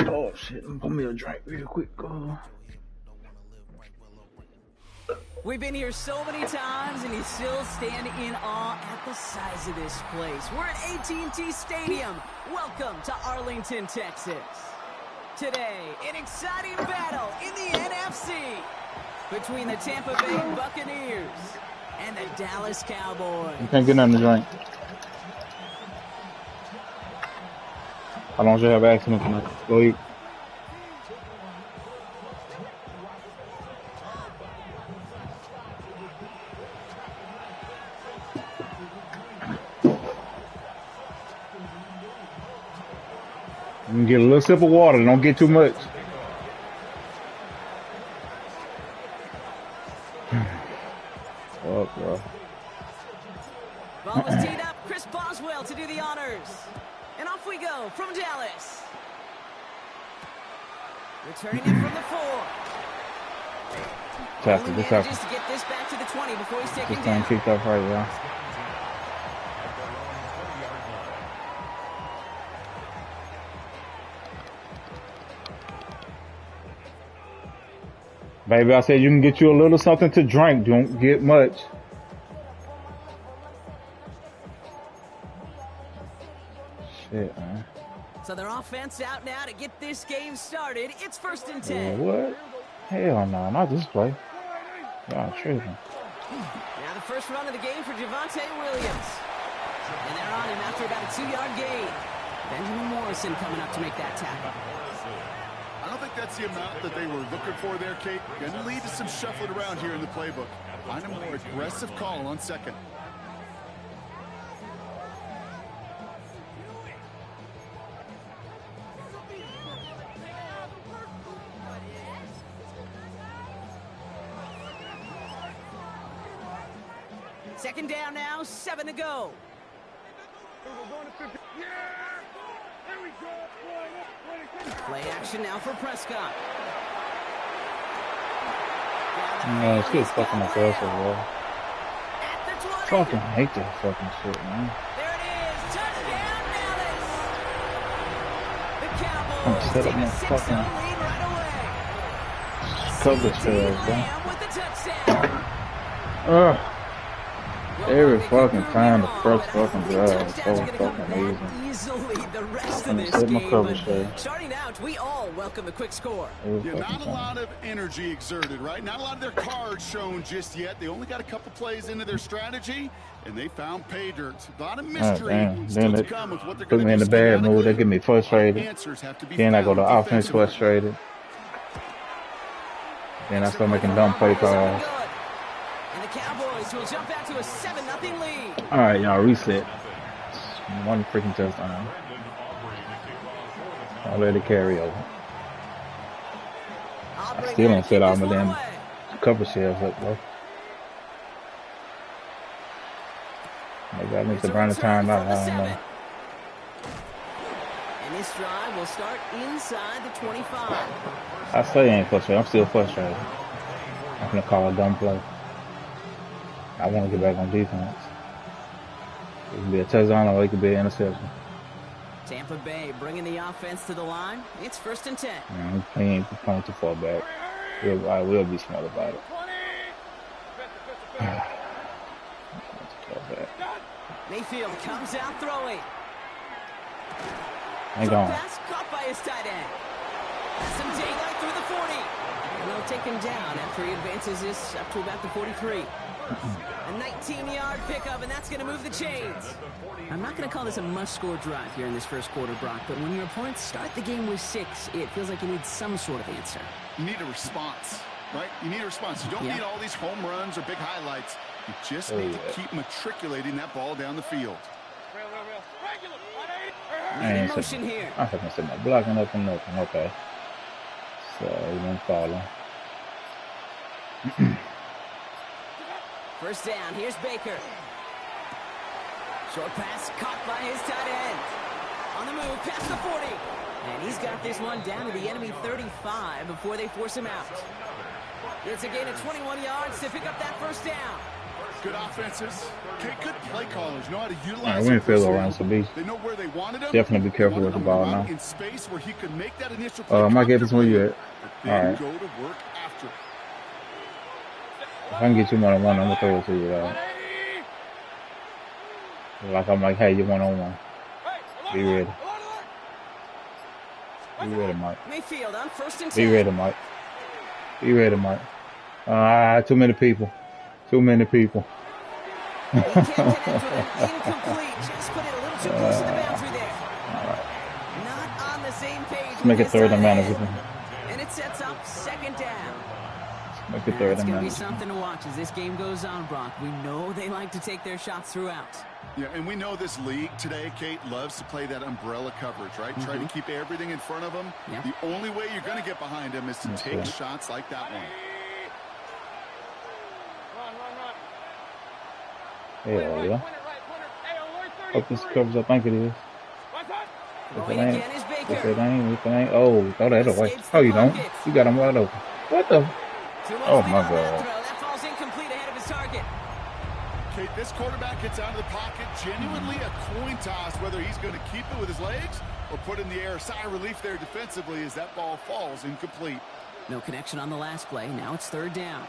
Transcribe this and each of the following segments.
Oh shit, I'm gonna me a drink real quick. We've been here so many times, and you still stand in awe at the size of this place. We're at TNT Stadium. Welcome to Arlington, Texas. Today, an exciting battle in the NFC between the Tampa Bay Buccaneers and the Dallas Cowboys. You can't get nothing to drink. How long do you have accident tonight? Go eat. You can get a little sip of water. Don't get too much. Fuck, bro. Ball was teed up. Chris Boswell to do the honors. And off we go from Dallas. Returning it from the 4. Tackle, good tackle. Just to get this back to the 20 before he's taken This down. time kicked off right, yeah. Baby, I said you can get you a little something to drink. Don't get much. Shit, man. So their offense out now to get this game started. It's 1st and 10. What? Hell no, not this play. Y'all tripping. Now the first run of the game for Javonte Williams. And they're on him after about a 2-yard gain. Benjamin Morrison coming up to make that tackle. I don't think that's the amount that they were looking for there, Kate. Going to lead to some shuffling around here in the playbook. Find a more aggressive call on second. Second down now, 7 to go. Play action now for Prescott. No, she was fucking aggressive, bro. Fucking hate that fucking shit, man. There it is, touchdown Dallas. The I'm Cowboys set up take my a 6-0 fucking lead right away. coverage fails, bro. Lamb with the touchdown. Ugh. Every fucking time the first fucking drive is so fucking amazing. Easily the rest of I'm this set my game, coverage but there. starting out, we all welcome the quick score. Yeah, not a lot of energy exerted, right? Not a lot of their cards shown just yet. They only got a couple plays into their strategy, and they found pay dirt. A lot of mystery still to come with what they're put going me to in do. the bad mood. They get me frustrated. Answers have to be Then I go to found offense defensively. frustrated. Then I start making dumb play calls. And the Cowboys will jump out to a 7-0 lead. All right, y'all reset. One freaking touchdown. I'll let it carry over. I still don't set all my damn cover shells up, bro. Maybe I need to burn the time out. I don't know. And this drive will start inside the 25. I say I ain't frustrated. I'm still frustrated. I'm gonna call a dumb play. I want to get back on defense. It could be a touchdown or it could be an interception. Tampa Bay bringing the offense to the line. It's 1st and 10. He ain't playing too far back. I will be smart about it. Mayfield comes out throwing. Ain't gone. Pass caught by his tight end. Some daylight through the 40. And they'll take him down after he advances this up to about the 43. A 19-yard pickup, and that's going to move the chains. I'm not going to call this a must-score drive here in this first quarter, Brock, but when your opponents start the game with 6, it feels like you need some sort of answer. You need a response, right? You need a response. You don't need all these home runs or big highlights. You just need to keep matriculating that ball down the field. In motion here. I haven't said no blocking up and nothing. Okay. So he didn't follow. First down, here's Baker. Short pass caught by his tight end. On the move, past the 40. And he's got this one down to the enemy 35 before they force him out. It's a gain of 21 yards to pick up that first down. Good offenses. Okay, good play callers know how to utilize we their didn't feel personnel. around, so be They know where they wanted him. definitely be careful with the ball now. In space where he could make that initial play I might get this one yet. then All right. go to work after. If I can get you one-on-one, I'm gonna throw it to you, dog. Like I'm like, hey, you one-on-one. Be ready. Be ready, Mike. Mayfield on 1st and 10. Be ready, Mike. Be ready, Mike. Too many people. Too many people. He can't connect with him. Incomplete. Just put it a little too close to the boundary there. Not on the same page. Let's make it 3rd and manageable. And it sets up 2nd down. Make it 3rd It's and going to be manageable. something to watch as this game goes on, Brock. We know they like to take their shots throughout. Yeah, and we know this league today, Kate, loves to play that umbrella coverage, right? Try to keep everything in front of them. Yep. The only way you're going to get behind them is to take shots like that one. Hell yeah. Hope this covers. I think it is. If it ain't, if it ain't, oh, throw that away. Oh, you don't. You got him wide open. What the? Oh my God. That falls incomplete ahead of his target. Kate, this quarterback gets out of the pocket, genuinely a coin toss, whether he's going to keep it with his legs or put in the air. Sigh of relief there defensively as that ball falls incomplete. No connection on the last play. Now it's 3rd down.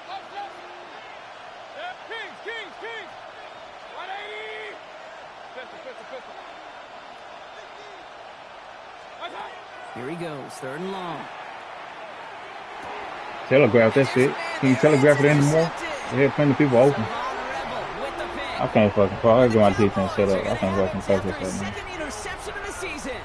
Here he goes, 3rd and long. Telegraph that shit. Can you telegraph it anymore? We have plenty of people open. I can't fucking call. I got my defense set up. I can't fucking focus right now. Second interception of the season.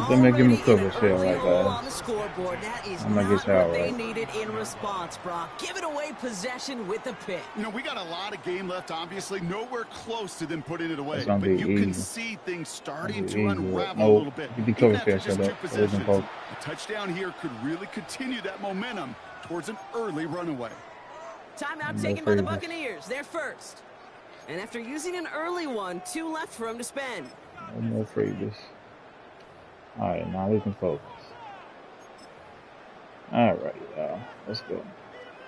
Let me give him a cover shit right, On the guys. scoreboard. That is I'm gonna not get y'all what they right. needed in response, Brock. Giving away possession with the pick. You know, we got a lot of game left, obviously. Nowhere close to them putting it away. It's gonna But be you can easy. see things starting It's to gonna be easy. unravel No, a little bit. you can Even cover after that just shit 2 up. possessions. It A touchdown here could really continue that momentum towards an early runaway. Timeout taken by the Buccaneers. They're first. And after using an early one, 2 left for him to spend. No more freebies. Alright, now we can focus. Alright, y'all. Let's go.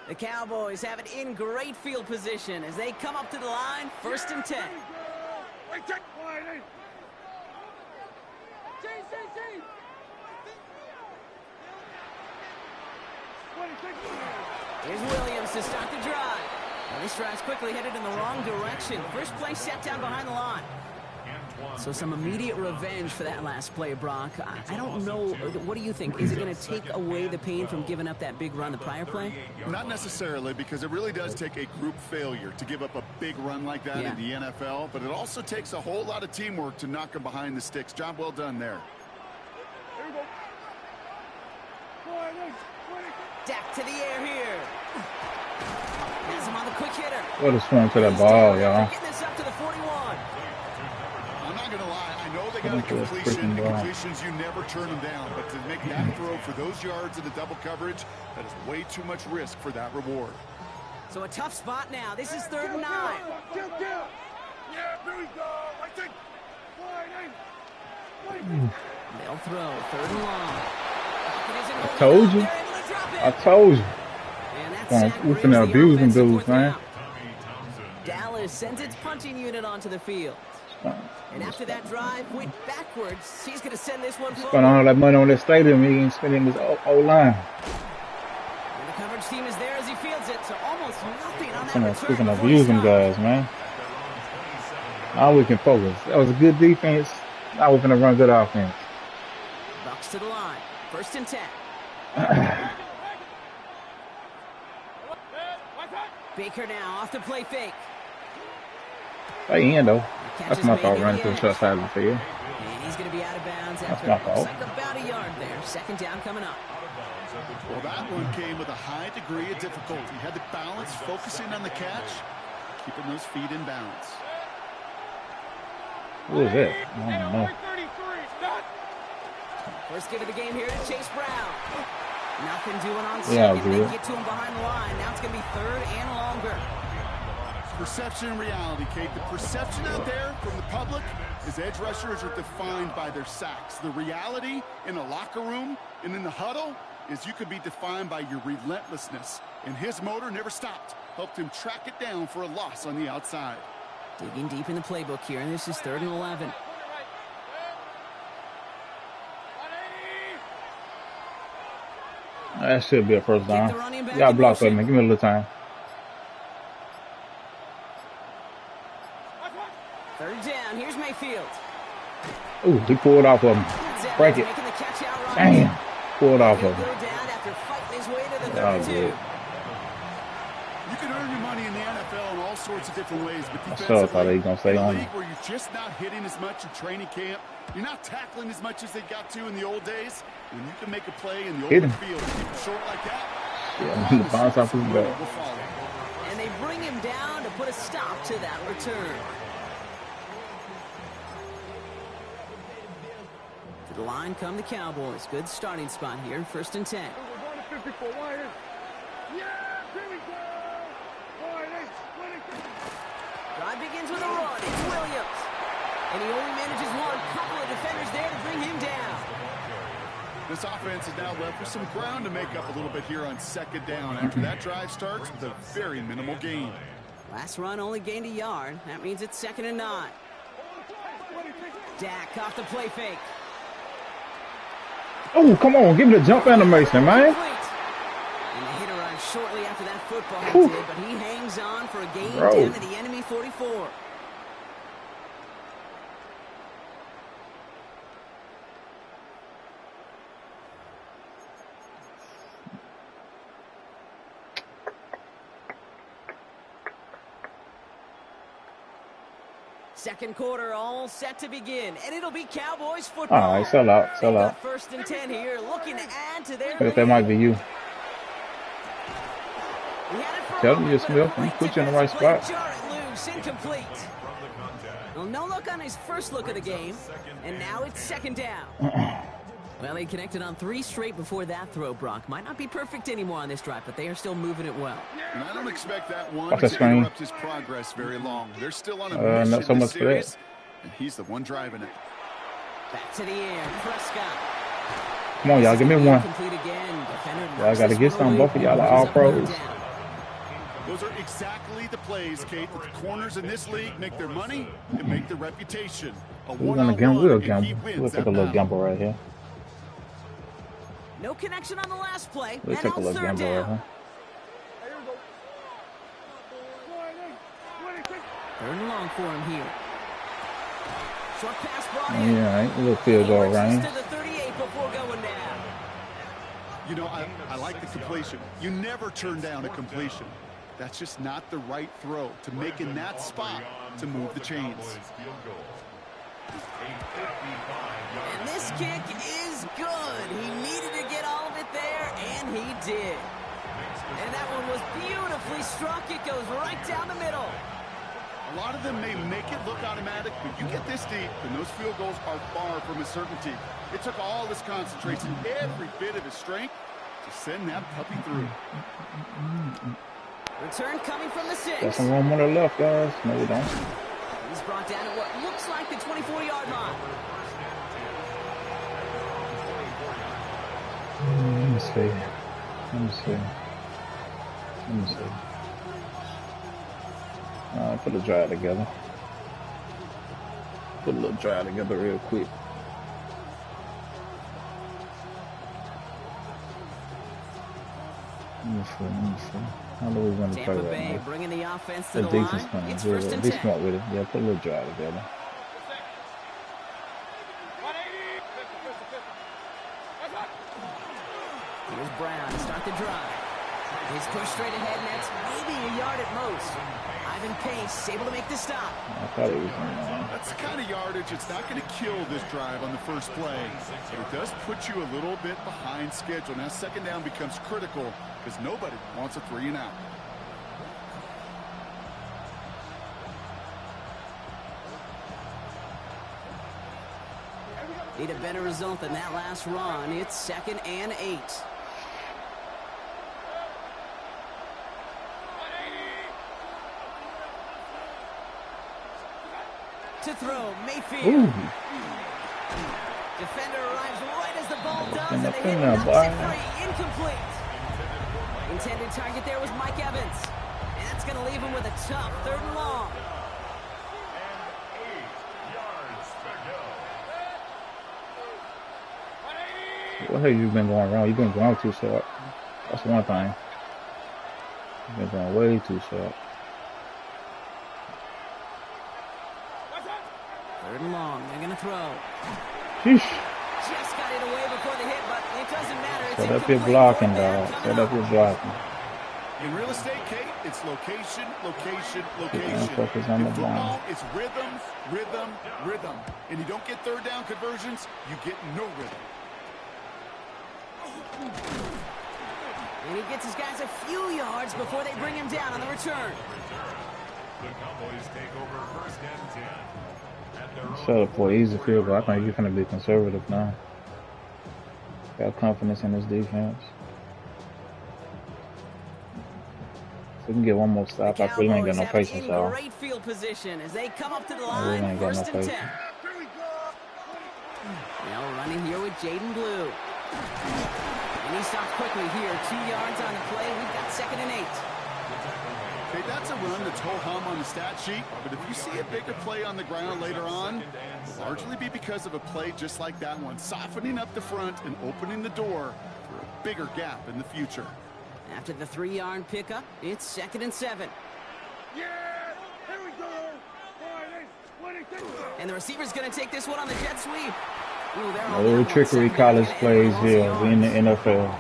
The Cowboys have it in great field position as they come up to the line, 1st and 10. Here's Williams to start the drive. Well, this drive's quickly headed in the wrong direction. First play set down behind the line. So some immediate revenge for that last play, Brock. I don't know. What do you think? Is it going to take away the pain from giving up that big run the prior play? Not necessarily, because it really does take a group failure to give up a big run like that in the NFL. But it also takes a whole lot of teamwork to knock them behind the sticks. Job well done there. Dak to the air here. Has him on the quick hitter. What a swing to that ball, y'all. Getting this up to the 41. I'm not going to lie. I know they got a completion. The completions, you never turn them down. But to make that throw for those yards in the double coverage, that is way too much risk for that reward. So a tough spot now. This is 3rd and 9. They'll throw 3rd and long. I told you. I told you. We're finna abuse them dudes, man. Dallas sends its punting unit onto the field. And after that drive went backwards, he's going to send this one forward. Spend all that money on that stadium. He ain't spending his O-line. And the coverage team is there as he fields it, so almost nothing on that return. We're gonna abuse them guys, man. Now we can focus. That was a good defense. Now we're gonna run good offense. Bucks to the line. 1st and 10. Baker now off the play fake. Hey, though. That's my fault running to the short side of the field. And he's going to be out of bounds That's after my looks fault. like about a yard there. 2nd down coming up. Well, that one came with a high degree of difficulty. Had the balance, focusing on the catch, keeping those feet in balance. Who is that? I don't know. First give of the game here to Chase Brown. Nothing doing on Yeah, second. They dude. get to him behind the line. Now it's going to be 3rd and longer. Perception and reality, Kate. The perception out there from the public is edge rushers are defined by their sacks. The reality in a locker room and in the huddle is you could be defined by your relentlessness. And his motor never stopped. helped him track it down for a loss on the outside. Digging deep in the playbook here, and this is 3rd and 11. That should be a first down. Y'all block for me. Give me a little time. 3rd down. Here's Mayfield. Ooh, he pulled off of him. Break it. Damn. Pulled off of him. Good. You can earn your money in the NFL in all sorts of different ways, but defensively, in a league where you're just not hitting as much in training camp, you're not tackling as much as they got to in the old days. When you can make a play in the open field and keep it short like that, the bounce off his back. And they bring him down to put a stop to that return. To the line come the Cowboys. Good starting spot here. 1st and 10. Drive begins with a run. It's Williams. And he only manages one. Couple of defenders there to bring him down. This offense is now left with some ground to make up a little bit here on 2nd down after that drive starts with a very minimal gain. Last run only gained a yard. That means it's 2nd and 9. Dak off the play fake. Oh, come on. Give me the jump animation, man. And the hit arrived shortly after that football did, but he hangs on for a gain down to the enemy 44. Second quarter all set to begin, and it'll be Cowboys football. All right, sell out, sell out. 1st and 10 here, looking to add to their lead. That might be you. Tell me, Smith, I'm put you in the right spot. Loose, incomplete. Well, no look on his first look of the game, and now it's 2nd down. Well, he connected on 3 straight before that throw, Brock. Might not be perfect anymore on this drive, but they are still moving it well. And I don't expect that one to interrupt his progress very long. They're still on a mission not so much for that. And he's the one driving it. Back to the air, Prescott. Come on, y'all, give me one. Y'all got to get some. Both of y'all are all pros. Those are exactly the plays, Kate, that the corners in this league make their money and make their reputation. We're going to gamble. We'll gamble. We'll take a little gamble right here. No connection on the last play. We'll take a little gamble right here. 3rd and long for him here. Short pass brought in. Yeah, right. A little field goal range. To the 38 before going down. You know, I like the completion. You never turn down a completion. That's just not the right throw to make in that spot to move the chains. And this kick is good. He needed to get all of it there, and he did. And that one was beautifully struck. It goes right down the middle. A lot of them may make it look automatic, but you get this deep, and those field goals are far from a certainty. It took all his concentration, every bit of his strength, to send that puppy through. Return coming from the 6. Got some room on the left, guys. No, we don't. He's brought down at what looks like the 24-yard line. Let me see. Let me see. Let me see. Put a drive together. Put a little drive together real quick. Let me see. Let me see. How do we want to play right now? Bringing the offense to the defense line. It's coming. 1st and Be 10. smart with it. Yeah, put a little drive together. Here's Brown to start the drive. He's pushed straight ahead, and that's maybe a yard at most. Ivan Pace able to make the stop. I thought it was. That's the kind of yardage it's not going to kill this drive on the first play. But it does put you a little bit behind schedule. Now 2nd down becomes critical because nobody wants a 3 and out. Need a better result than that last run. It's 2nd and 8. To throw, Mayfield. Ooh. Defender arrives right as the ball does, and the hit knocks it free. Incomplete. Intended target there was Mike Evans. And That's going to leave him with a tough 3rd and long. What have you been going wrong? You've been going too short. That's one thing. You've been going way too short. 3rd and long. They're going to throw. Sheesh. Just got it away before the hit, but it doesn't matter. It's Set up your blocking, dog. Set up your blocking. In real estate, Kate, it's location, location, location. Focus on the football, it's rhythm, rhythm, rhythm. And you don't get 3rd down conversions, you get no rhythm. And he gets his guys a few yards before they bring him down on the return. The Cowboys take over 1st and 10. Shut up for an easy field goal. I think you're going to be conservative now. Got confidence in this defense. If we can get one more stop, I really ain't got no patience, y'all. Great field position as they come up to the I line. really ain't got no 1st and 10. patience. Now running here with Jaden Blue. And he stops quickly here. 2 yards on the play. We've got 2nd and 8. Okay, that's a run that's ho-hum on the stat sheet, but if you see a bigger play on the ground later on, it'll largely be because of a play just like that one, softening up the front and opening the door for a bigger gap in the future. After the 3-yard pickup, it's 2nd and 7. Yeah, here we go. And the receiver's going to take this one on the jet sweep. Ooh, no trickery college plays here. We in the NFL.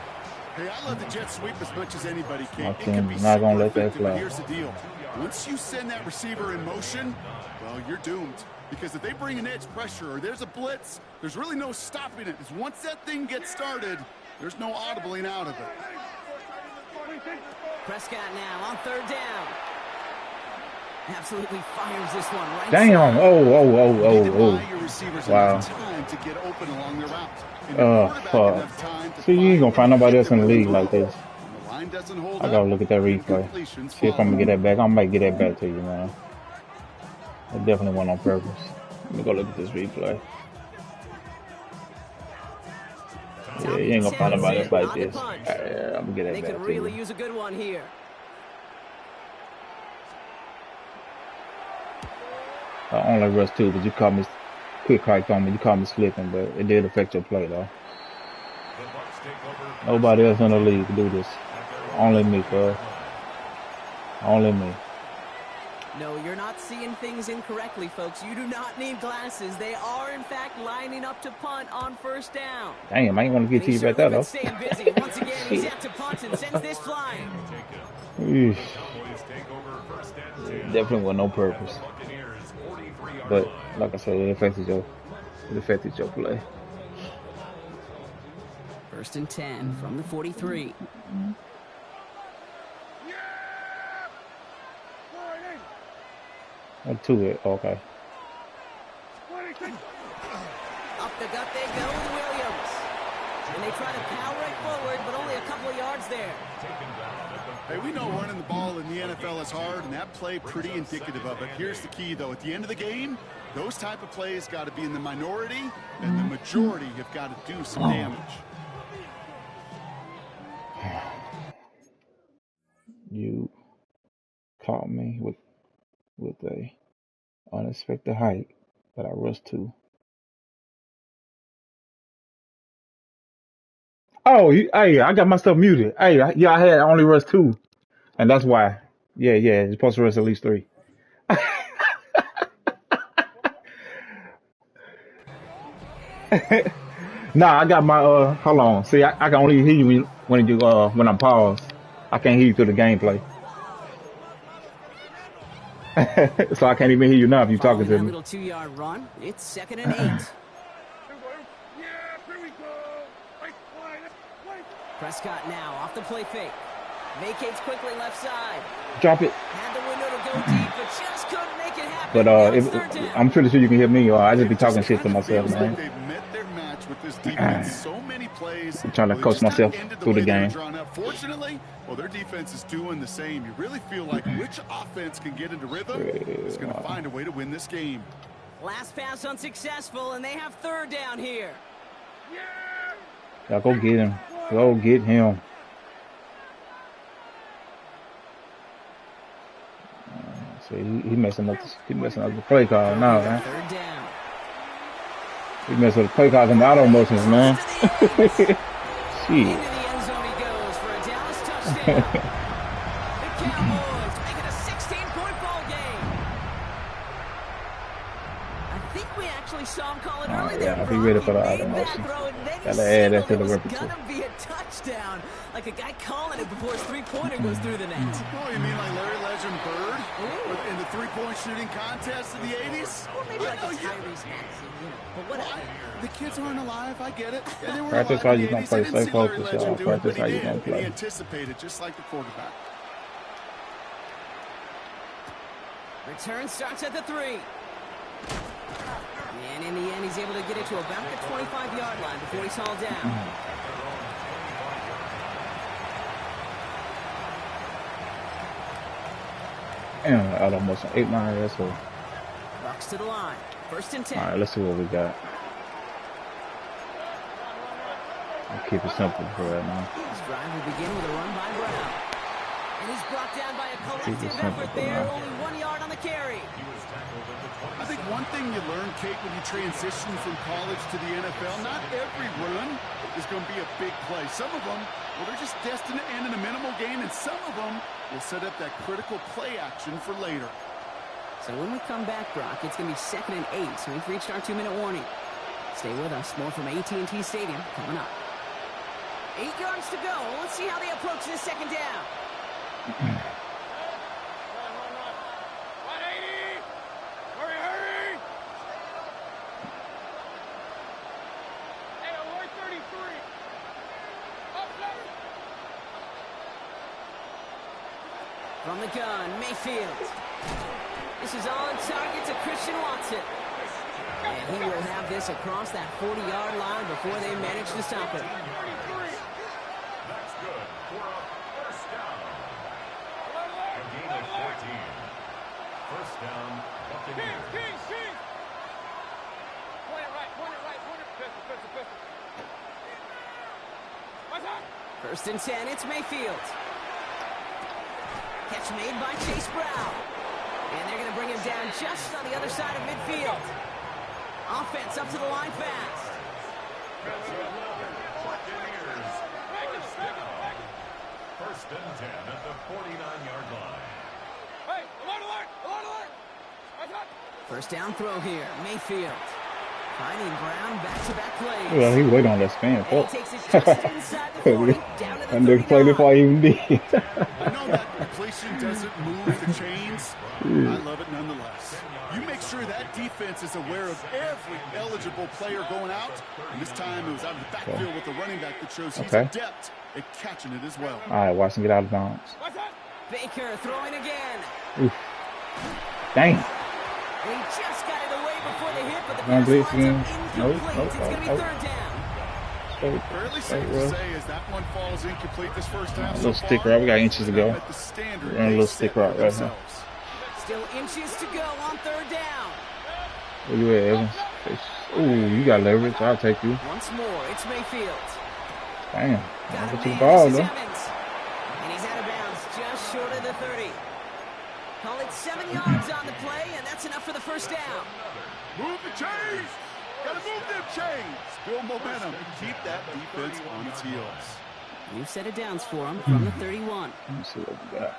Hey, I love the jet sweep as much as anybody can. My team's not going to let that fly. Here's the deal. Once you send that receiver in motion, well, you're doomed. Because if they bring an edge pressure or there's a blitz, there's really no stopping it. Because once that thing gets started, there's no audibling out of it. Prescott now on 3rd down. Absolutely fires this one right. Damn! Oh! Wow! Fuck! See, you ain't gonna find nobody else in the league like this. I gotta look at that replay. See if I'm gonna get that back. I might get that back to you, man. I definitely went on purpose. Let me go look at this replay. Yeah, you ain't gonna find nobody else like this. I'm gonna get that back to you. They could really use a good one here. I only rush 2, but you call me quick hike on me. You call me slipping, but it did affect your play, though. Nobody else in the league can do this. Only me, cuz. Only me. No, you're not seeing things incorrectly, folks. You do not need glasses. They are, in fact, lining up to punt on 1st down. Damn, I ain't want to get to you back there, though. Staying busy. Once again, he's out to punt and sends this flying. Definitely with no purpose. But like I said, it affected your play. 1st and 10 from the 43. To it, okay. Up the gut they go with Williams. And they try to power it forward, but only a couple of yards there. Hey, we know running the ball in the NFL is hard, and that play pretty indicative of it. Here's the key, though. At the end of the game, those type of plays got to be in the minority, and the majority have got to do some damage. You caught me with a unexpected height that I rushed to. Oh, hey, I got my stuff muted. Hey, yeah, I only rushed 2, and that's why. Yeah, you're supposed to rush at least 3. Nah, I got my hold on. See, I can only hear you when I'm paused. I can't hear you through the gameplay. So I can't even hear you now if you're talking to me. Little 2-yard run. It's 2nd and 8. Prescott now off the play fake. Vacates quickly left side. Drop it. Had the window to go deep, but just couldn't make it happen. But I'm pretty sure you can hear me, or I just be talking shit to myself, man. They've met their match with this defense. So many plays. I'm trying to coach myself through the game. Fortunately, well, their defense is doing the same. You really feel like which offense can get into rhythm is going to find a way to win this game. Last pass unsuccessful, and they have 3rd down here. Y'all go get him. Go get him. See, he messing up the play call now, man. Third down. He messing with the play calls and the auto motions, man. Into Shit. the end zone he goes for a Dallas touchdown. The Cowboys make it a 16-point ball game. I think we actually saw him call it early there. Yeah, be ready for the auto motion. Gotta add that to the repertoire. Gonna be a touchdown, like a guy calling it before his three-pointer goes through the net. Oh, you mean like Larry Legend Bird in the three-point shooting contest in the 80s? Or maybe like a Tyrese Maxey, but whatever. The kids aren't alive, I get it. Yeah, they were Practice alive how in you the gonna 80s. play. They didn't Stay see Larry focused, Legend y'all. do it, Practice but how he you did, gonna and he play. anticipated, just like the quarterback. Return starts at the 3. And in the end, he's able to get it to about the 25-yard line before he's hauled down. And I almost 8 miles. That's all. Bucks to the line. 1st and 10. All right, let's see what we got. I'll keep it simple for right now. This drive will begin with a run by Brown. And he's brought down by a collective simple effort for there. now. Only 1 yard on the carry. I think one thing you learn, Kate, when you transition from college to the NFL, not every run is going to be a big play. Some of them, well, they're just destined to end in a minimal gain, and some of them will set up that critical play action for later. So when we come back, Brock, it's going to be 2nd and 8, so we've reached our 2-minute warning. Stay with us. More from AT&T Stadium coming up. 8 yards to go. Let's see how they approach this 2nd down. From the gun, Mayfield. This is on target to Christian Watson. And he will have this across that 40-yard line before they manage to stop him. That's good for a first down. A gain of 14. First down, Buccaneers. First and 10, it's Mayfield. Catch made by Chase Brown. And they're going to bring him down just on the other side of midfield. Offense up to the line fast. First and 10 at the 49-yard line. First down throw here, Mayfield. Finding Brown back-to-back plays. Well, he waited on that spin. And he takes it just inside the 40, down to the And they played it 39. before I even did. I know that completion doesn't move the chains. I love it nonetheless. You make sure that defense is aware of every eligible player going out. And this time it was out of the backfield with the running back that shows he's adept at catching it as well. All right, watch him get out of bounds. Baker throwing again. Oof. Dang. He just got it away before the hit, but the Don't pass blitz lines him. up Nope, incomplete. nope, It's going to be nope. 3rd down. Fairly safe to say as that one falls incomplete this first half. A little stick route. We got inches to go. We're on a little stick route right now. Still inches to go on 3rd down. Where you at, Evans? Ooh, you got leverage. I'll take you. Once more, it's Mayfield. Damn. Got I'll him get you the man. ball, This is though. Evans. And he's out of bounds just short of the 30. Call it 7 yards on the play, and that's enough for the first down. Move the chains! Gotta move them chains! Build momentum. Keep that defense on its heels. New set of downs for him from the 31. Let's see what we got.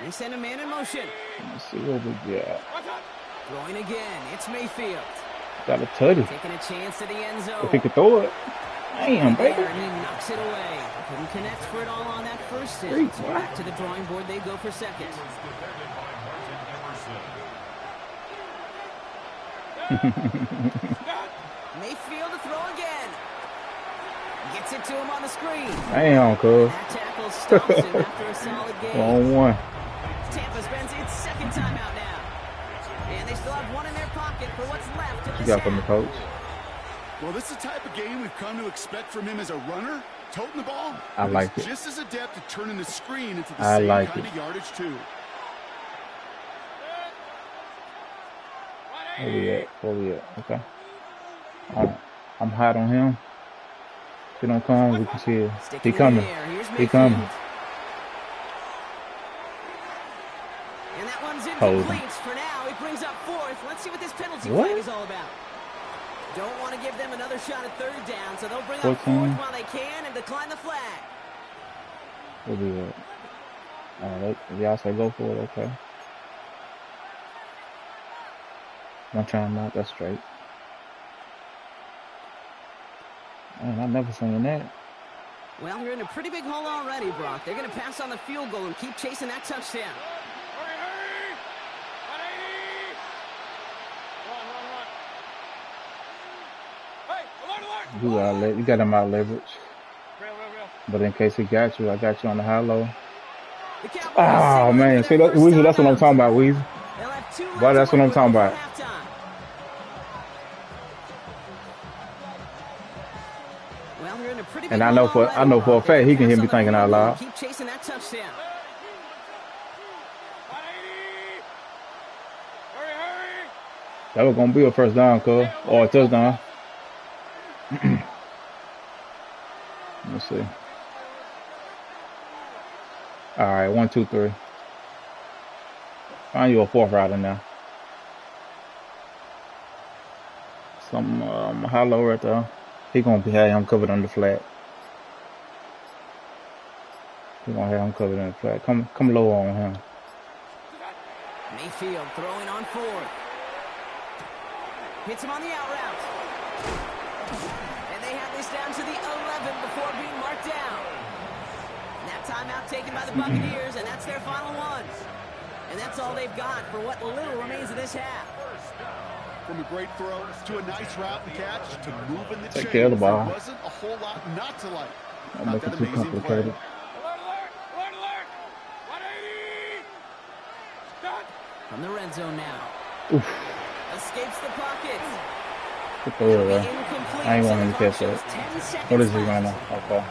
They send a man in motion. Let's see what we got. Throwing again. It's Mayfield. Got a tutty. Taking a chance to the end zone. If he could throw it. Damn, There, baby. and he knocks it away. Couldn't connect for it all on that first hit. Great, So wow. back to the drawing board they go for 2nd. Mayfield to throw again. Gets it to him on the screen. Damn, cuz. That tackle stops him after a solid game. Wrong one. Tampa spends its 2nd timeout now. And they still have one in their pocket for what's left of You this got from the half. coach. Well, this is the type of game we've come to expect from him as a runner, toting the ball. I But like he's it. just as adept at turning the screen into the I same like kind it. of yardage, too. Where we at? Where we at? Okay. All right. I'm hot on him. If he don't come, we can see it. He Sticking in coming. the air. Here's He coming. Mayfield. completes for now. He brings up fourth. Let's see what this penalty flag is all about. Don't want to give them another shot at third down, so they'll bring up fourth while they can and decline the flag. We'll do that. Y'all say go for it, okay. I'm trying not that straight. Man, I've never seen that. Well, you're in a pretty big hole already, Brock. They're going to pass on the field goal and keep chasing that touchdown. You got him out leverage. But in case he got you, I got you on the high low. Oh man, see that, Weezy, that's what I'm talking about, Weezy. But that's what I'm talking about. And I know for a fact he can hear me thinking out loud. Keep chasing that touchdown. That was gonna be a first down, cuz, or a touchdown. Let's see. All right, 1, 2, 3. Find you a fourth router now. Some high low right there. He gonna have him covered on the flat. He gonna have him covered on the flat. Come low on him. Mayfield throwing on fourth. Hits him on the out route. And they have this down to the 11 before being marked down. And that timeout taken by the Buccaneers, and that's their final one. And that's all they've got for what little remains of this half. From a great throw to a nice route and catch to moving the chains, Take care of the ball. there wasn't a whole lot not to like. Don't make it too complicated. From the red zone now. Oof. Escapes the pocket. I ain't want him to catch that. What is he right now? Okay.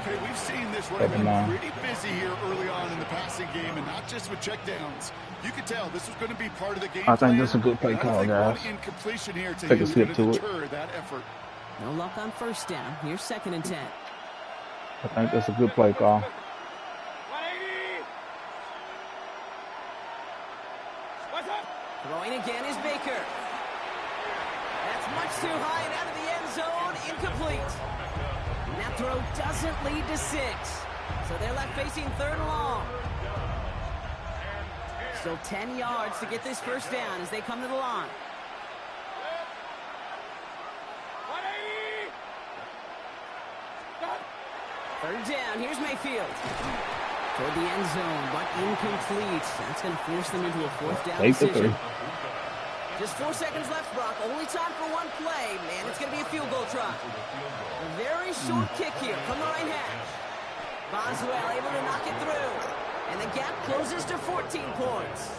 Okay, we've seen this running back pretty busy here early on in the passing game, and not just with checkdowns. You could tell this was going to be part of the game. I think this is a good play call, guys. Take a slip to it. That effort. No luck on first down. Here's 2nd and 10. I think that's a good play call. Throwing again is Baker. That's much too high and out of the end zone. Incomplete. And that throw doesn't lead to 6. So they're left facing 3rd and long. Still 10 yards to get this first down as they come to the line. Third down. Here's Mayfield. Toward the end zone, but incomplete. That's going to force them into a 4th down decision. Just 4 seconds left, Brock. Only time for one play. Man, it's going to be a field goal try. A very short kick here from the right hash. Boswell able to knock it through. And the gap closes to 14 points.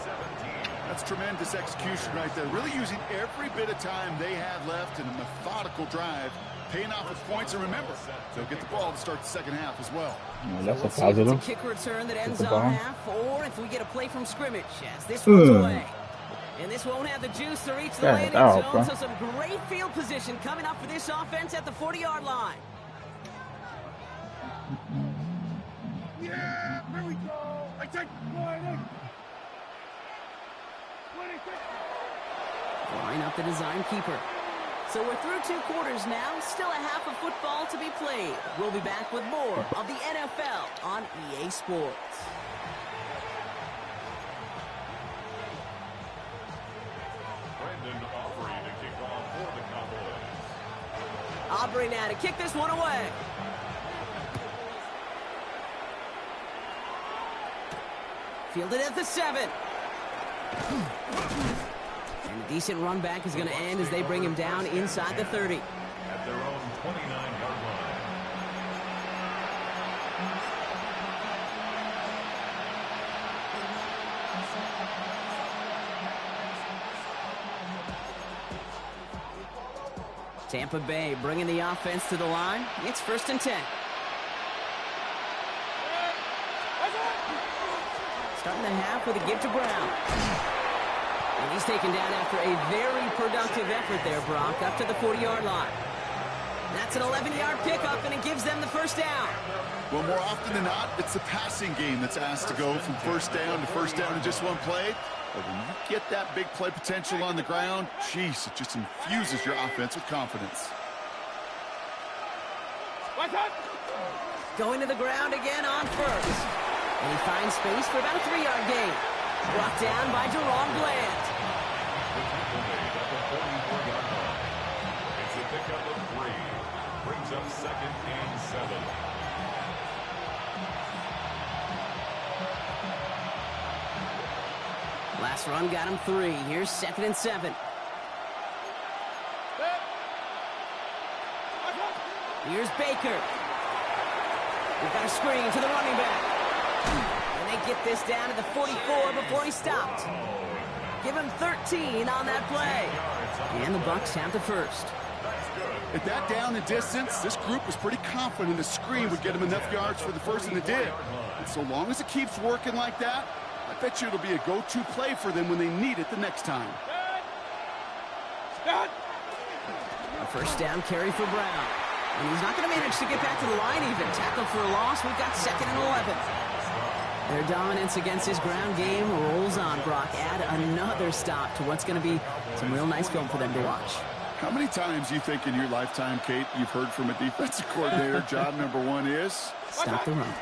That's tremendous execution right there. Really using every bit of time they had left in a methodical drive. Paying off with points, and remember, they'll get the ball to start the second half as well. No, that's a positive. It's a kick return that ends on half, or if we get a play from scrimmage, as this rolls away. And this won't have the juice to reach the landing zone, so some great field position coming up for this offense at the 40-yard line. Yeah, here we go. I take one. Line up the design keeper. So we're through 2 quarters now, still a half of football to be played. We'll be back with more of the NFL on EA Sports. Aubrey now to kick this one away. Fielded at the 7. And a decent run back is going to end as they bring him down inside the 30. At their own 29-yard line. Tampa Bay bringing the offense to the line. It's 1st and 10. Starting the half with a give to Brown. And he's taken down after a very productive effort there, Brock, up to the 40-yard line. That's an 11-yard pickup, and it gives them the first down. Well, more often than not, it's the passing game that's asked to go from first down to first down in just one play. But when you get that big play potential on the ground, geez, it just infuses your offense with confidence. Going to the ground again on first. And he finds space for about a 3-yard gain. Brought down by Jerome Bland. It's a pickup of 3. Brings up 2nd and 7. Last run got him 3. Here's 2nd and 7. Here's Baker. We've got a screen to the running back. And they get this down to the 44 before he stopped. Give him 13 on that play. And the Bucs have the first. At that down and distance, this group was pretty confident the screen would get him enough yards for the first, and it did. And so long as it keeps working like that, I bet you it'll be a go-to play for them when they need it the next time. A first down carry for Brown. And he's not going to manage to get back to the line even. Tackle for a loss. We've got 2nd and 11. Their dominance against his ground game rolls on, Brock. Add another stop to what's going to be some real nice film for them to watch. How many times do you think in your lifetime, Kate, you've heard from a defensive coordinator, job number 1 is? Stop the run.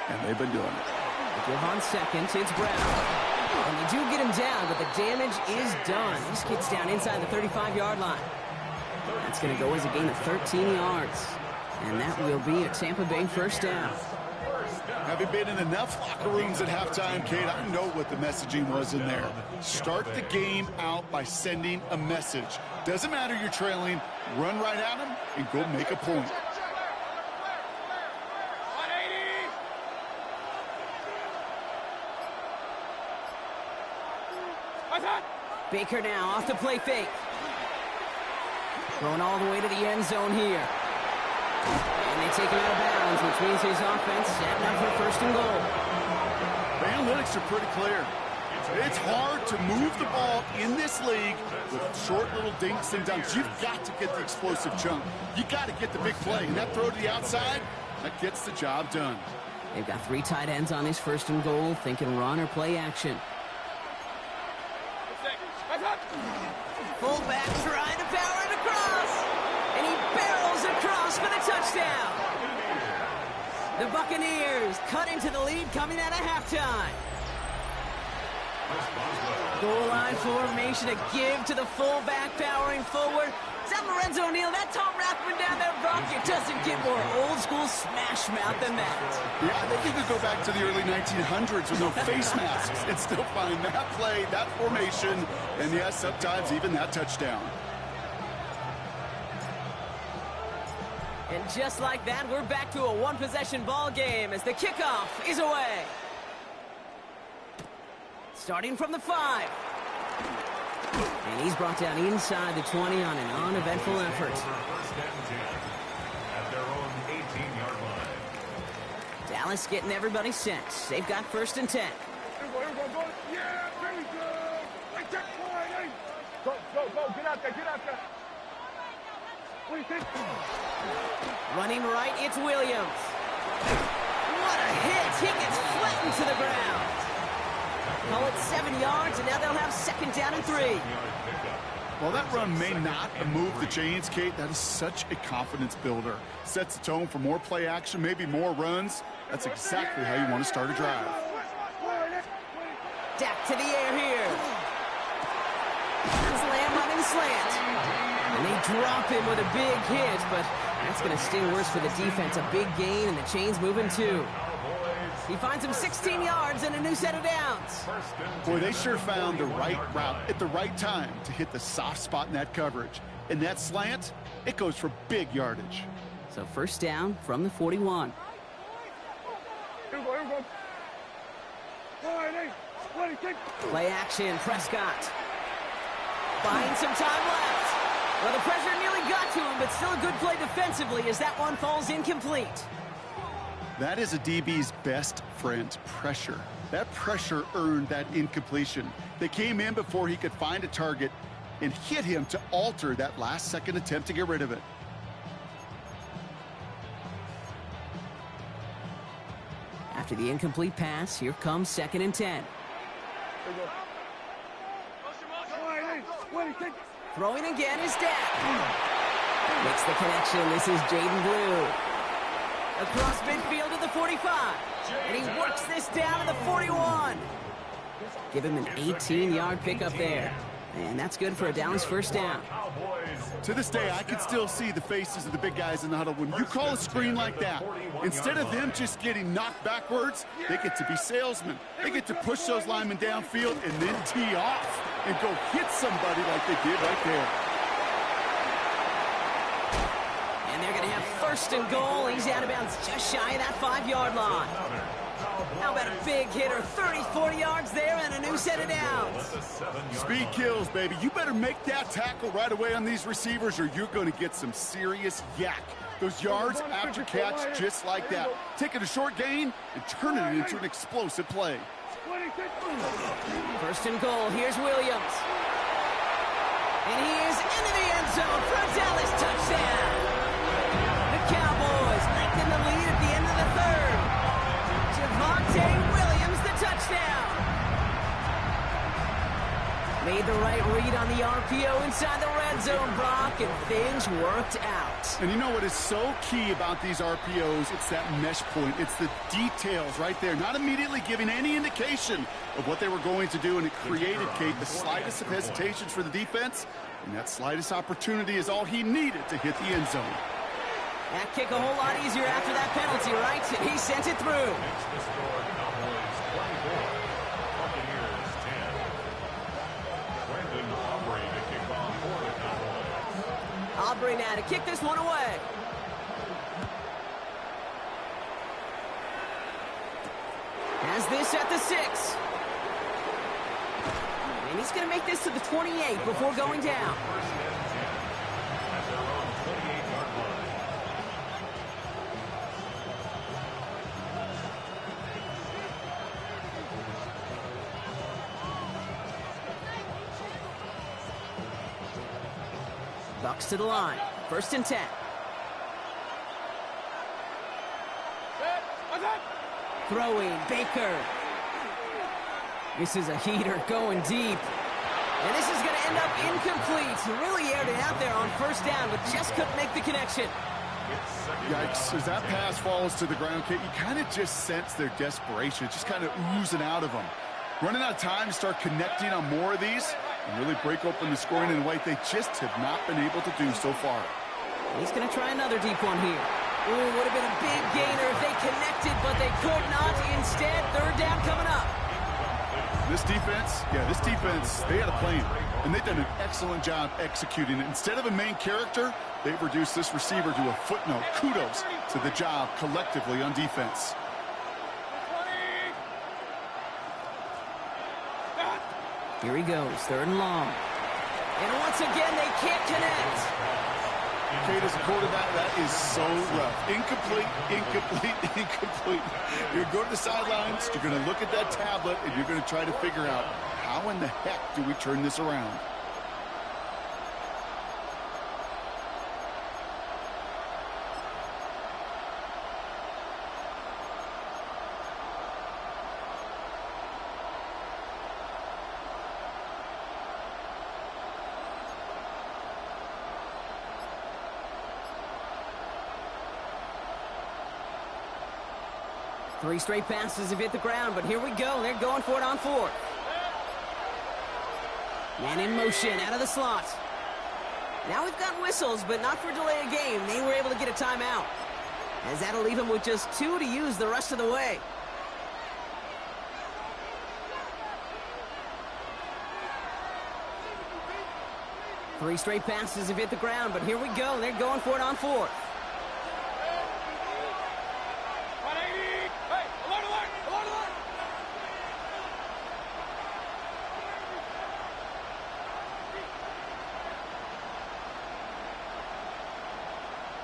And they've been doing it. They give on 2nd. It's Brown. And they do get him down, but the damage is done. He just gets down inside the 35-yard line. That's going to go as a gain of 13 yards. And that will be a Tampa Bay first down. Having been in enough locker rooms at halftime, Kate, I know what the messaging was in there. Start the game out by sending a message. Doesn't matter you're trailing, run right at them and go make a point. Baker now off the play fake. Going all the way to the end zone here. And they take him out of bounds, which means his offense setting up for 1st and goal. The analytics are pretty clear. It's hard to move the ball in this league with short little dinks and dunks. You've got to get the explosive chunk. You got to get the big play. And that throw to the outside, that gets the job done. They've got 3 tight ends on this 1st and goal, thinking run or play action. Fullback trying to power it across. And he barrels across for the touchdown. The Buccaneers cut into the lead coming out of halftime. Goal line formation, a give to the fullback powering forward. Is that Lorenzo O'Neal? That Tom Rathman down there, Brock? It doesn't get more old school smash mouth than that. Yeah, I think you could go back to the early 1900s with no face masks and still find that play, that formation, and yes, sometimes even that touchdown. And just like that, we're back to a one-possession ball game as the kickoff is away. Starting from the 5. And he's brought down inside the 20 on an uneventful effort. At their own 18-yard line. Dallas getting everybody set. They've got 1st and 10. Yeah, there we go. Like that line, Go, get out there, What do you think? Running right, it's Williams. What a hit! He gets flattened to the ground. Call it 7 yards, and now they'll have 2nd down and 3. While that run may not have moved the chains, Kate, that is such a confidence builder. Sets the tone for more play action, maybe more runs. That's exactly how you want to start a drive. Dak to the air here. Slam running slant. And they drop him with a big hit, but that's going to sting worse for the defense. A big gain, and the chains moving too. He finds him 16 yards and a new set of downs. Boy, they sure found the right route at the right time to hit the soft spot in that coverage. And that slant, it goes for big yardage. So 1st down from the 41. Here we go. Play action, Prescott. Buying some time left. Well, the pressure nearly got to him, but still a good play defensively as that one falls incomplete. That is a DB's best friend, pressure. That pressure earned that incompletion. They came in before he could find a target and hit him to alter that last-second attempt to get rid of it. After the incomplete pass, here comes 2nd and 10. Throwing again is Dak. Makes the connection. This is Jaden Blue. Across midfield to the 45. And he works this down to the 41. Give him an 18-yard pickup there. And that's good for a Dallas first down. To this day, I can still see the faces of the big guys in the huddle. When you call a screen like that, instead of them just getting knocked backwards, they get to be salesmen. They get to push those linemen downfield and then tee off and go hit somebody like they did right there. And they're going to have 1st and goal. He's out of bounds just shy of that 5-yard line. How about a big hitter, 30, 40 yards there and a new set of downs. Speed kills, baby. You better make that tackle right away on these receivers or you're going to get some serious yak. Those yards after catch just like that. Taking a short gain and turning it into an explosive play. 1st and goal. Here's Williams. And he is into the end zone for a Dallas touchdown. The Cowboys lengthen the lead at the end of the 3rd. Javonte Williams, the touchdown. Made the right read on the RPO inside the red zone, Brock, and things worked out. And you know what is so key about these RPOs? It's that mesh point. It's the details right there. Not immediately giving any indication of what they were going to do, and it created, Kate, the slightest of hesitations for the defense, and that slightest opportunity is all he needed to hit the end zone. That kick a whole lot easier after that penalty, right? He sent it through. Aubrey now to kick this one away. Has this at the 6. And he's going to make this to the 28 before going down. Bucks to the line. 1st and 10. Throwing, Baker. This is a heater going deep. And this is going to end up incomplete. He really aired it out there on 1st down, but just couldn't make the connection. Yikes. As that pass falls to the ground, Kate, you kind of just sense their desperation. It's just kind of oozing out of them. Running out of time to start connecting on more of these and really break open the scoring in a way they just have not been able to do so far. He's going to try another deep one here. Ooh, would have been a big gainer if they connected, but they could not. Instead, 3rd down coming up. This defense, they had a plan, and they've done an excellent job executing it. Instead of a main character, they've reduced this receiver to a footnote. Kudos to the job collectively on defense. Here he goes, 3rd and long. And once again, they can't connect. Kate, as a quarterback, that is so rough. Incomplete, incomplete, incomplete. You're going to go to the sidelines, you're going to look at that tablet, and you're going to try to figure out how in the heck do we turn this around. Three straight passes have hit the ground, but here we go. They're going for it on 4th. Man in motion out of the slot. Now we've got whistles, but not for delay of game. They were able to get a timeout, as that'll leave him with just 2 to use the rest of the way. Three straight passes have hit the ground, but here we go. They're going for it on 4th.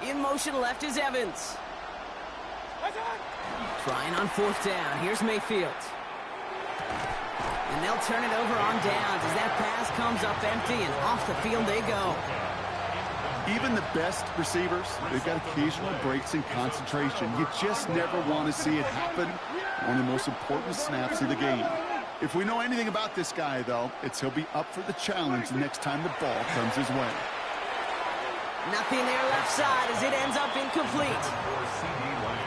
In motion left is Evans. Trying on 4th down. Here's Mayfield. And they'll turn it over on downs as that pass comes up empty and off the field they go. Even the best receivers, they've got occasional breaks in concentration. You just never want to see it happen. One of the most important snaps of the game. If we know anything about this guy, though, it's he'll be up for the challenge the next time the ball comes his way. Nothing there left side as it ends up incomplete.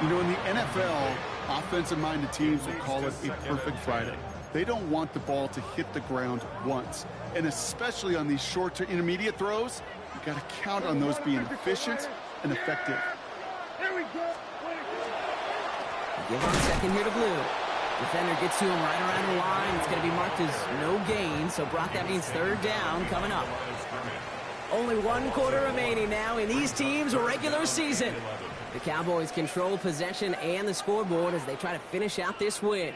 You know, in the NFL, offensive-minded teams will call it a perfect Friday. They don't want the ball to hit the ground once. And especially on these short to intermediate throws, you got to count on those being efficient and effective. Here we go. Give him a second here to Blue. Defender gets to him right around the line. It's going to be marked as no gain. So, Brock, that means third down coming up. Only one quarter remaining now in these teams' regular season. The Cowboys control possession and the scoreboard as they try to finish out this win.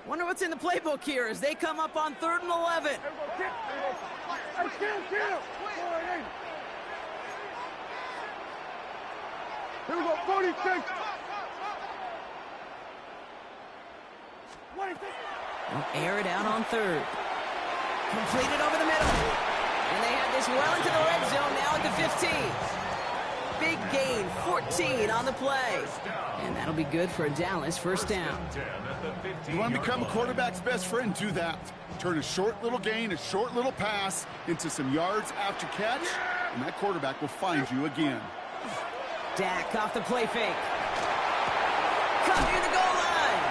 Wonder what's in the playbook here as they come up on 3rd and 11. Hey, kill. Here we go, 46. They'll air it out on 3rd. Completed over the middle. And they have this well into the red zone now at the 15. Big gain, 14 on the play. And that'll be good for Dallas, first down. You want to become a quarterback's best friend? Do that. Turn a short little gain, a short little pass into some yards after catch, and that quarterback will find you again. Dak off the play fake. Caught near the goal line.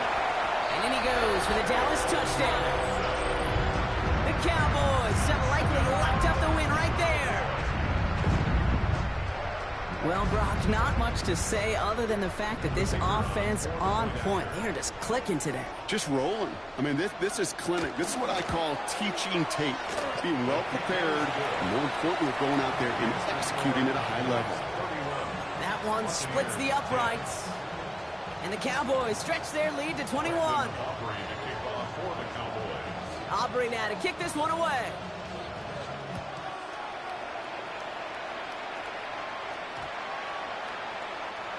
And in he goes for the Dallas touchdown. The Cowboys have likely locked up the win right there. Well, Brock, not much to say other than the fact that this offense on point. They're just clicking today. Just rolling. I mean, this is clinic. This is what I call teaching tape. Being well prepared, and more importantly, going out there and executing at a high level. That one splits the uprights. And the Cowboys stretch their lead to 21. Aubrey now to kick this one away.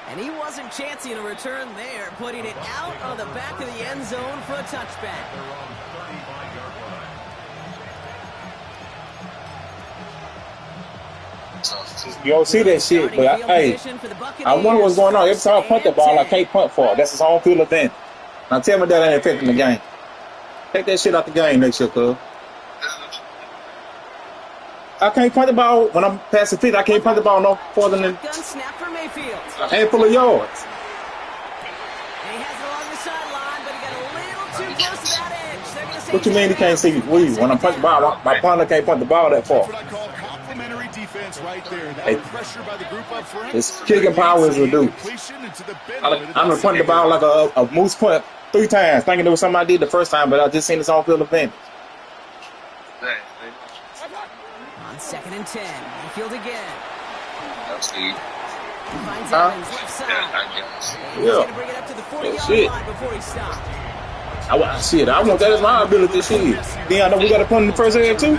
And he wasn't chancing a return there, putting it out of the back of the end zone for a touchback. You don't see that shit, but I wonder what's going on. Every time I punt the ball, I can't punt for it. That's his home field advantage. Now tell me that ain't affecting the game. Take that shit out the game next year, cuz. I can't punt the ball when I'm passing feet. I can't punt the ball no further than Gun snap for Mayfield. a handful of yards. And he has it along the sideline, but he got a little too close to that edge. They're gonna say What you mean he can't see me? When I'm punting the ball, my punter can't punt the ball that far. That's what I call complementary defense right there. That pressure by the group up front. His kicking power is reduced. I'm gonna punt the ball like a moose punt 3 times, thinking it was something I did the first time, but I just seen his home field advantage. On 2nd and 10, Mayfield again. That's Steve. He finds Evans left side. And he's going to bring it up to the 40-yard line before he stops. I want that as my ability this year. Then I know we got to punt in the first half too.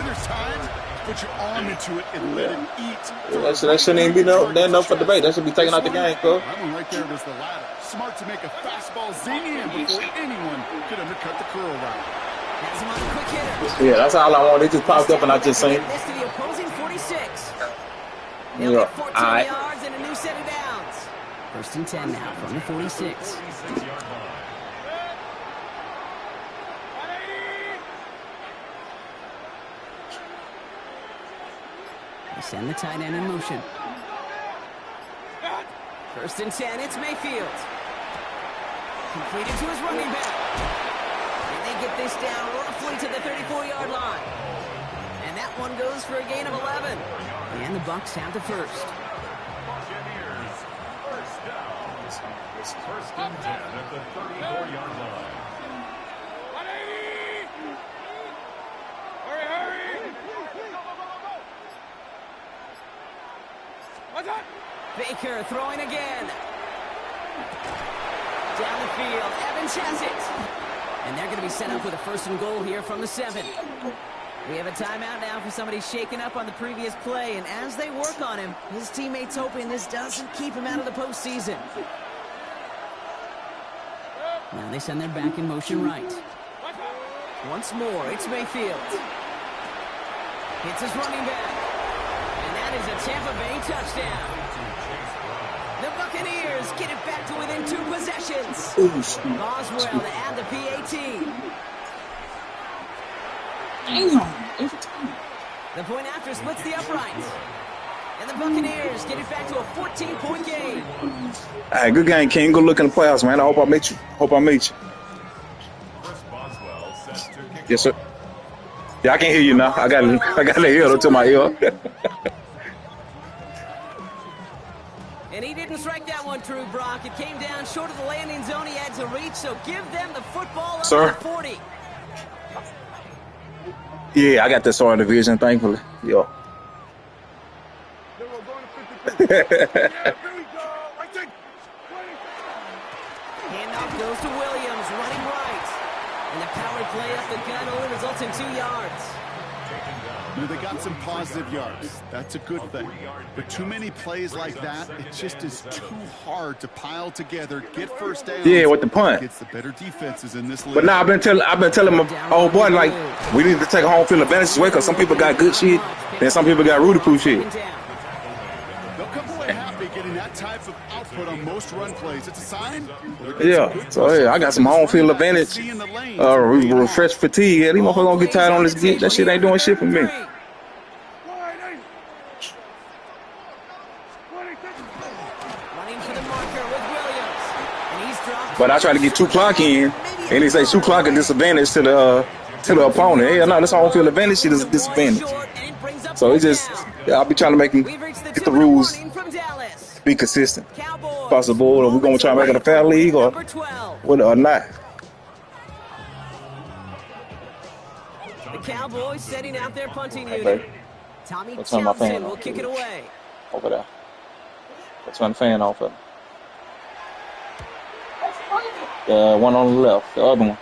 Put your arm into it and let it eat. That shouldn't even be enough for debate. That should be taken out the game, cuz. That one right there was the ladder. Smart to make a fastball zing in before anyone could undercut the curl route. Has him on a quick hitter. Yeah, that's all I want. It just popped up and I just seen. This to the opposing 46. Yeah, They'll get 14 yards and a new set of downs. 1st and 10 now from the 46. They send the tight end in motion. 1st and 10, it's Mayfield. Completed to his running back. And they get this down roughly to the 34-yard line. And that one goes for a gain of 11. And the Bucs have the first. Buccaneers, first down. 1st and 10 at the 34-yard line. 180! Hurry! What's up? Baker throwing again. Down the field, Evans has it. And they're going to be set up with a 1st and goal here from the 7. We have a timeout now for somebody shaken up on the previous play, and as they work on him, his teammates hoping this doesn't keep him out of the postseason. Now they send their back in motion right. Once more, it's Mayfield. Hits his running back. And that is a Tampa Bay touchdown. The Buccaneers get it back to within 2 possessions. Boswell to add the PAT. The point after splits the uprights. And the Buccaneers get it back to a 14-point game. All right, good game, King. Good look in the playoffs, man. I hope I meet you. Yes, sir. Yeah, I can hear you now. I got the ear to my ear. And he didn't strike that one true, Brock. It came down short of the landing zone he had to reach, so give them the football up to 40. Yeah, I got this sort of division, thankfully. Yo. Handoff goes to Williams, running right. And the power play up the gun only results in 2 yards. They got some positive yards. That's a good thing. But too many plays like that, it just is too hard to pile together, get first down. Yeah, with the punt. Gets the better defenses in this league. But now I've been telling my old boy, like, we need to take home field advantage away because some people got good shit, and some people got Rudy-proof shit. They'll come away happy getting that type of output on most run plays. It's a sign. Yeah, so yeah, I got some home field advantage. Refresh fatigue. Yeah, these motherfuckers gonna get tired on this get. That shit ain't doing shit for me. But I try to get 2 clock in, and they say 2 clock is disadvantage to the opponent. Hey, no, this home field advantage shit is a disadvantage. So it's just, yeah, I'll be trying to make them get the rules, be consistent, possible. Or we gonna try to make it a fair league or not. The Cowboys setting out their punting unit. Tommy Townsend will kick it away. Over there. Let's turn the fan off of it. One on the left, the other one.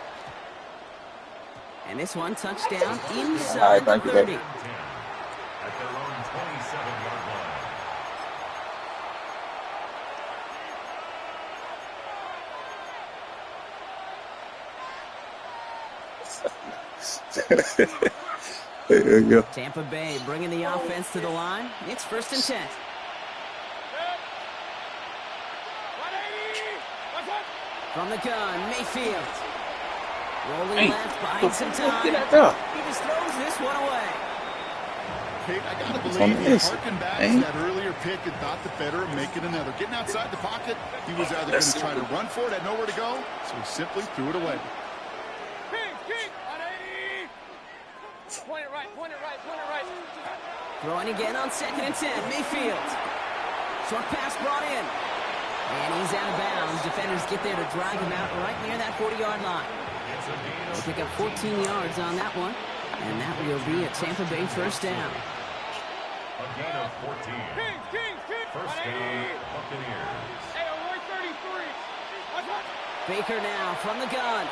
And this one touchdown inside the 30. At their own 27-yard line. There you go. Tampa Bay bringing the offense to the line. It's 1st and 10. From the gun, Mayfield. Rolling left, buying some time. He just throws this one away. Kate, I gotta believe he harkened back to that earlier pick and thought the better of making another. Getting outside the pocket, he was either going to try to run for it, had nowhere to go, so he simply threw it away. Point it right. Throwing again on 2nd and 10, Mayfield. Short pass brought in. And he's out of bounds. Defenders get there to drag him out right near that 40-yard line. They'll pick up 14 yards on that one. And that will be a Tampa Bay 1st down. A gain of 14. First down, Buccaneers. Baker now from the gun.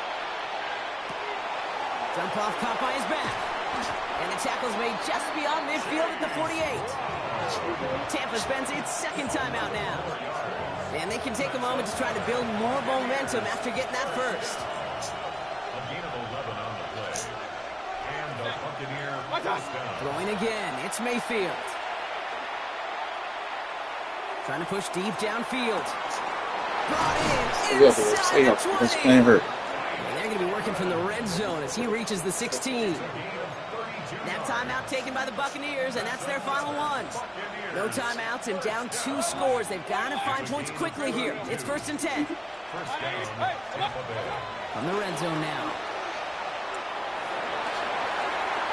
Jump off caught by his back. And the tackle's made just beyond midfield at the 48. Tampa spends its 2nd timeout now. And they can take a moment to try to build more momentum after getting that first. A gain of 11 on the play. And the Buccaneer first down. Throwing again, it's Mayfield. Trying to push deep downfield. Brought in inside the 20. And they're going to be working from the red zone as he reaches the 16. That timeout taken by the Buccaneers, and that's their final one. No timeouts and down 2 scores. They've got to find points quickly here. It's 1st and 10. First down, Tampa Bay. From the red zone now.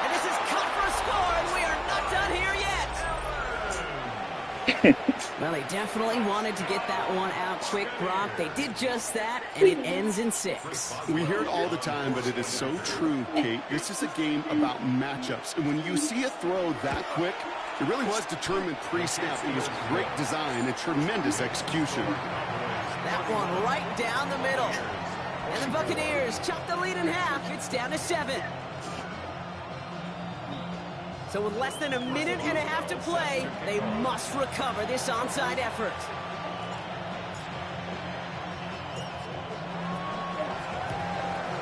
And this is cut for a score, and we are not done here yet. Well, they definitely wanted to get that one out quick, Brock. They did just that, and it ends in 6. We hear it all the time, but it is so true, Kate. This is a game about matchups. And when you see a throw that quick, it really was determined pre-snap. It was great design and tremendous execution. That one right down the middle. And the Buccaneers chop the lead in half. It's down to 7. So with less than a minute and a half to play, they must recover this onside effort.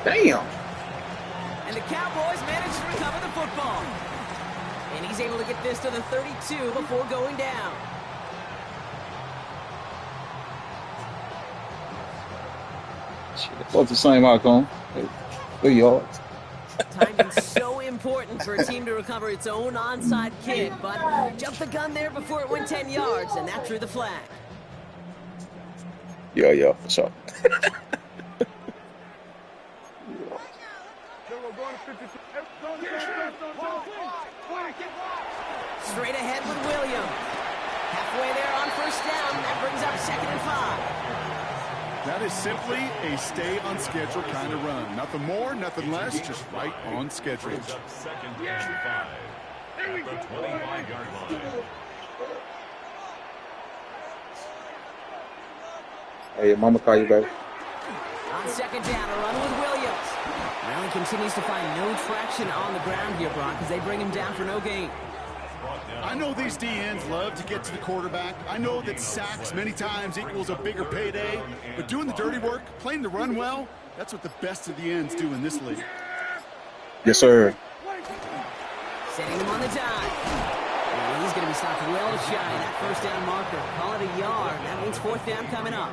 Damn. And the Cowboys manage to recover the football. And he's able to get this to the 32 before going down. What's the same outcome? 3 yards. Timing's so important for a team to recover its own onside kick, but jumped the gun there before it went 10 yards, and that drew the flag. Yeah, for sure. Straight ahead with Williams. Halfway there on first down. That brings up 2nd and 5. That is simply a stay on schedule kind of run. Nothing more, nothing less, just right on schedule. Brings up 2nd and 5 at the 25-yard line. Hey, mama call you, baby. On 2nd down, a run with Williams. Allen continues to find no traction on the ground here, Brock, as they bring him down for no gain. I know these DNs love to get to the quarterback. I know that sacks many times equals a bigger payday, but doing the dirty work, playing the run well, that's what the best of the ends do in this league. Yes, sir. Setting him on the dime. Well, he's going to be stopped well shy of that first down marker. Call it a yard. That means 4th down coming up.